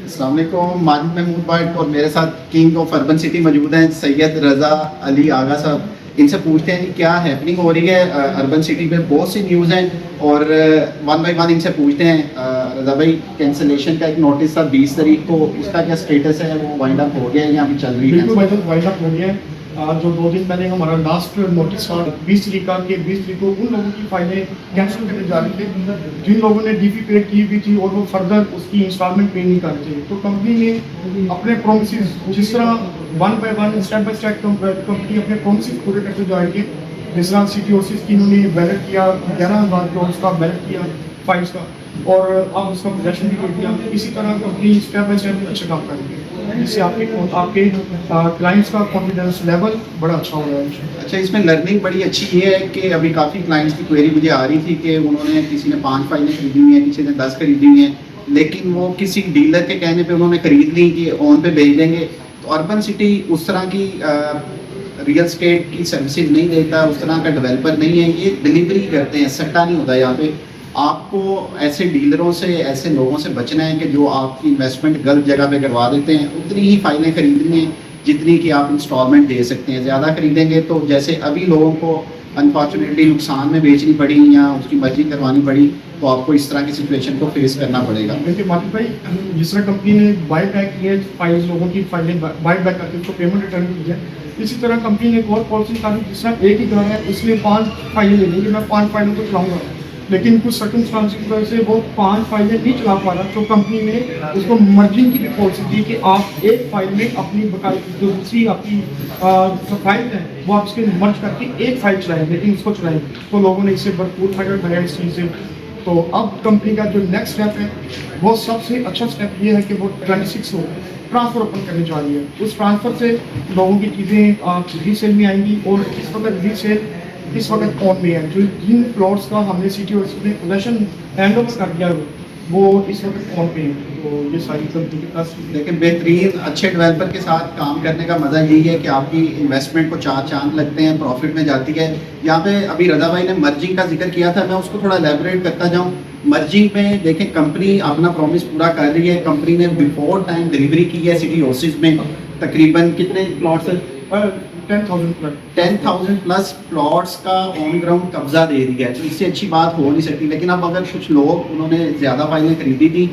अस्सलाम वालेकुम, माजिद महमूद भट्ट और मेरे साथ किंग ऑफ अर्बन सिटी मौजूद हैं सैयद रज़ा अली आगा साहब। इनसे पूछते हैं कि क्या हैपनिंग हो रही है अर्बन सिटी में। बहुत सी न्यूज़ हैं और वन बाय वन इनसे पूछते हैं। रज़ा भाई, कैंसलेशन का एक नोटिस था 20 तारीख को, उसका क्या स्टेटस है? वो वाइंड अप हो गया है या अभी चल रही है? बिल्कुल भाई, तो वाइंड अप हो गया है। जो 2 दिन पहले हमारा लास्ट नोटिस था 20 तारीख का, कि 20 तारीख को उन लोगों की फाइलें कैंसिल करने जा रही थे जिन लोगों ने डीपी पे की हुई थी और वो फर्दर उसकी इंस्टॉलमेंट पे नहीं कर रहे थे। तो कंपनी ने अपने प्रोमिस, जिस तरह one by one step by step company अपने प्रोमिस पूरे करते जाएंगे। जिस तरह सिटी ऑफिस की इन्होंने बैलेट किया, 11,000 करोड़ का बैलेट किया फाइल्स का, और अब उसका पोजेशन भी कर दिया। इसी तरह कंपनी स्टेप बाय स्टेप अच्छा काम करेगी, जिससे आपके क्लाइंट्स का कॉन्फिडेंस लेवल बड़ा अच्छा हो रहा है। अच्छा, इसमें लर्निंग बड़ी अच्छी ये है कि अभी काफ़ी क्लाइंट्स की क्वेरी मुझे आ रही थी कि उन्होंने, किसी ने 5 फाइलें खरीदी हुई हैं, किसी ने 10 खरीदी हुई हैं, लेकिन वो किसी डीलर के कहने पे उन्होंने खरीद ली कि ऑन पे भेज देंगे। तो अर्बन सिटी उस तरह की रियल स्टेट की सर्विसेज नहीं देता, उस तरह का डेवलपर नहीं है। ये डिलीवरी करते हैं, सट्टा नहीं होता यहाँ पे। आपको ऐसे डीलरों से, ऐसे लोगों से बचना है कि जो आपकी इन्वेस्टमेंट गलत जगह पे करवा देते हैं। उतनी ही फाइलें खरीदनी है जितनी कि आप इंस्टॉलमेंट दे सकते हैं। ज़्यादा खरीदेंगे तो जैसे अभी लोगों को अनफॉर्चुनेटली नुकसान में बेचनी पड़ी या उसकी मर्जी करवानी पड़ी, तो आपको इस तरह की सिचुएशन को फेस करना पड़ेगा। देखिए माफी भाई, जिस तरह कंपनी ने बाय बैक किया फाइल, लोगों की फाइलें बाय बैक करके उसको पेमेंट रिटर्न की है, इसी तरह कंपनी ने एक और पॉलिसी निकाली। जिस तरह एक ही घर है इसलिए 5 फाइलें ले लेंगे, मैं 5 फाइलों को चलाऊंगा, लेकिन कुछ सर्कमस्टांसेस की वजह से वो 5 फाइलें नहीं चला पा रहा। तो कंपनी ने उसको मर्जिंग की भी पॉलिसी दी कि आप एक फाइल में अपनी जो दूसरी आपकी फाइल है वो आप इसके मर्ज करके एक फाइल चलाएं, लेकिन उसको चलाएं। तो लोगों ने इससे भरपूर फायदा उठाया इस चीज़ से। तो अब कंपनी का जो नेक्स्ट स्टेप है, वो सबसे अच्छा स्टेप ये है कि वो 26 को ट्रांसफ़र ओपन करने जा रही है। उस ट्रांसफ़र से लोगों की चीज़ें रीसेल में आएंगी, और इस वक्त रीसेल इस वक्त ऑन में है। जो जिन प्लॉट्स का हमने सिटी और में पोजेशन हैंड ओवर कर दिया वो इस वक्त ऑन पे है। तो ये सारी कंपनी के पास लेकिन बेहतरीन अच्छे डेवलपर के साथ काम करने का मज़ा यही है कि आपकी इन्वेस्टमेंट को 4 चांद लगते हैं, प्रॉफिट में जाती है। यहाँ पे अभी रज़ा भाई ने मर्जिंग का जिक्र किया था, मैं उसको थोड़ा एलेबोरेट करता जाऊँ। मर्जिंग में देखें, कंपनी अपना प्रॉमिस पूरा कर रही है। कंपनी ने बिफोर टाइम डिलीवरी की है सिटी ऑफिस में। तकरीबन कितने प्लॉट्स हैं? 10,000 प्लस प्लॉट्स का ऑन ग्राउंड कब्जा दे रही है। तो इससे अच्छी बात हो नहीं सकती। लेकिन अब अगर कुछ लोग, उन्होंने ज़्यादा फाइलें खरीदी थी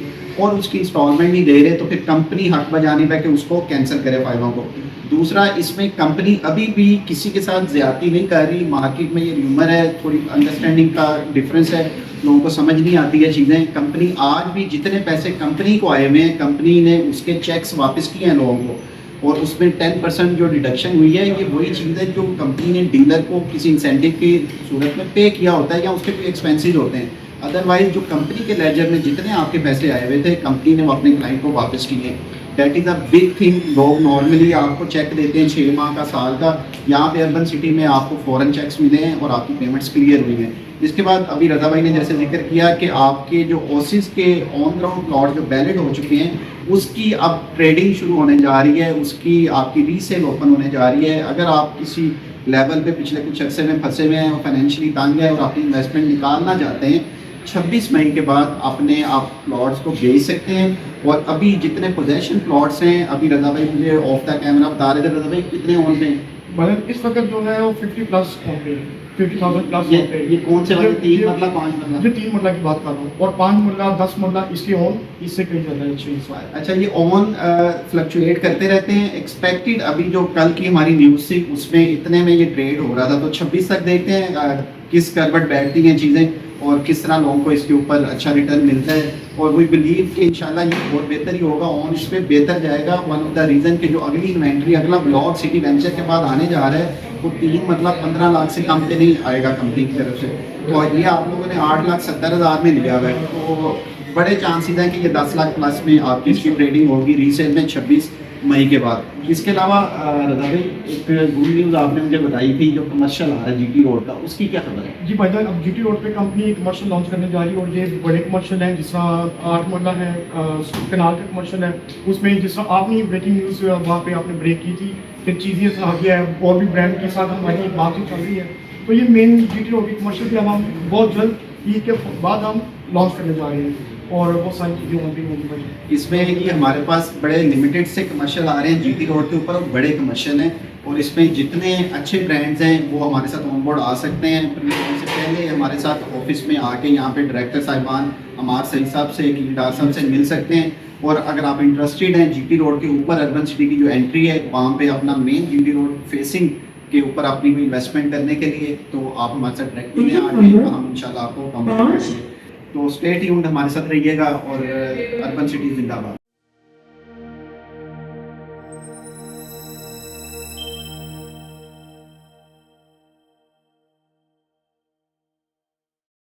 और उसकी इंस्टॉलमेंट नहीं दे रहे, तो फिर कंपनी हक बजानी पे कि उसको कैंसिल करे फाइलों को। दूसरा, इसमें कंपनी अभी भी किसी के साथ ज़्यादती नहीं कर रही। मार्केट में ये र्यूमर है, थोड़ी अंडरस्टैंडिंग का डिफरेंस है, लोगों को समझ नहीं आती है चीज़ें। कंपनी आज भी जितने पैसे कंपनी को आए हुए हैं, कंपनी ने उसके चेक्स वापस किए हैं लोगों को, और उसमें 10% जो डिडक्शन हुई है, ये वही चीज़ है जो कंपनी ने डीलर को किसी इंसेंटिव की सूरत में पे किया होता है या उसके कोई एक्सपेंसेस होते हैं। अदरवाइज जो कंपनी के लेजर में जितने आपके पैसे आए हुए थे, कंपनी ने वो अपने क्लाइंट को वापस किए। That is a big thing. लोग नॉर्मली आपको चेक देते हैं 6 माह का, साल का। यहाँ पे अर्बन सिटी में आपको फ़ौरन चेक्स मिले हैं और आपकी पेमेंट्स क्लियर हुई हैं। इसके बाद अभी रज़ा भाई ने जैसे जिक्र किया कि आपके जो ओसिस के ऑन ग्राउंड प्लॉट जो वैलिड हो चुके हैं, उसकी अब ट्रेडिंग शुरू होने जा रही है, उसकी आपकी रीसेल ओपन होने जा रही है। अगर आप किसी लेवल पे पिछले कुछ अर्से में फंसे हुए हैं और फाइनेंशियली तंग है और अपनी इन्वेस्टमेंट निकालना चाहते हैं, 26 मई के बाद अपने आप प्लॉट्स को बेच सकते हैं। और अभी जितने पोजेशन प्लॉट्स हैं, अभी रज़ा भाई मुझे ऑफ द कैमरा बता रहे थे, रज़ा भाई कितने ऑन पे? मतलब इस वक्त जो है वो 50 प्लस ऑन पे, 50,000 प्लस। ये कौन से वाले? 3 मरला, 5 मरला? ये 3 मरला की बात कर रहा हूँ, और 5 मरला 10 मरला इसके ऑन इससे कहीं ज़्यादा अच्छी। अच्छा, ये ऑन फ्लक्चुएट करते रहते हैं। एक्सपेक्टेड अभी जो कल की हमारी न्यूज़ थी उसमें इतने में ये ट्रेड हो रहा था, तो 26 तक देखते हैं किस करवट बैठती हैं चीज़ें और किस तरह लोगों को इसके ऊपर अच्छा रिटर्न मिलता है। और वी बिलीव कि इंशाल्लाह ये बहुत बेहतर ही होगा, ऑन इस पर बेहतर जाएगा। वन ऑफ द रीज़न कि जो अगली इन्वेंट्री, अगला ब्लॉक सिटी वेंचर के बाद आने जा रहा है, वो 3 मतलब 15 लाख से कम पे नहीं आएगा कंपनी की तरफ से। तो ये आप लोगों ने 8,70,000 में लिया हुआ है, तो बड़े चांसेस हैं कि ये 10 लाख प्लस में आपकी इसकी ट्रेडिंग होगी रीसेल में 26 मई के बाद। इसके अलावा रज़ा भाई, एक गुड न्यूज़ आपने मुझे बताई थी, जो कमर्शियल आ रहा है जीटी रोड का, उसकी क्या खबर है? जी भाईजान, अब जीटी रोड पे कंपनी कमर्शियल लॉन्च करने जा रही है, और ये बड़े कमर्शियल हैं। जिस तरह 8 मरला है, कनाल का कमर्शियल है, उसमें जिस तरह आपने ब्रेकिंग न्यूज़ वहाँ पे आपने ब्रेक की थी कि चीज़ें आ गया है, और भी ब्रांड के साथ हमारी बातचीत चल रही है। तो ये मेन जीटी रोड की कमर्शियल भी अब हम बहुत जल्द ईद के बाद हम लॉन्च करने जा रहे हैं। और बहुत सारी चीज़ें वहाँ पे होगी भाई। इसमें ये हमारे पास बड़े लिमिटेड से कमर्शियल आ रहे हैं जीटी रोड के ऊपर, बड़े कमर्शियल हैं और इसमें जितने अच्छे ब्रांड्स हैं वो हमारे साथ ऑन बोर्ड आ सकते हैं। से पहले हमारे साथ ऑफिस में आके यहाँ पे डायरेक्टर साहिबान अमार सही साहब से, गिरदार साहब से मिल सकते हैं। और अगर आप इंटरेस्टेड हैं जीटी रोड के ऊपर अर्बन सिटी की जो एंट्री है वहाँ पे अपना मेन जीटी रोड फेसिंग के ऊपर अपनी कोई इन्वेस्टमेंट करने के लिए, तो आप हमारे साथ डायरेक्ट में आके हम इंशाल्लाह आपको कॉन्टेक्ट करेंगे। तो स्टे ट्यून्ड हमारे साथ रहिएगा और अर्बन सिटी जिंदाबाद।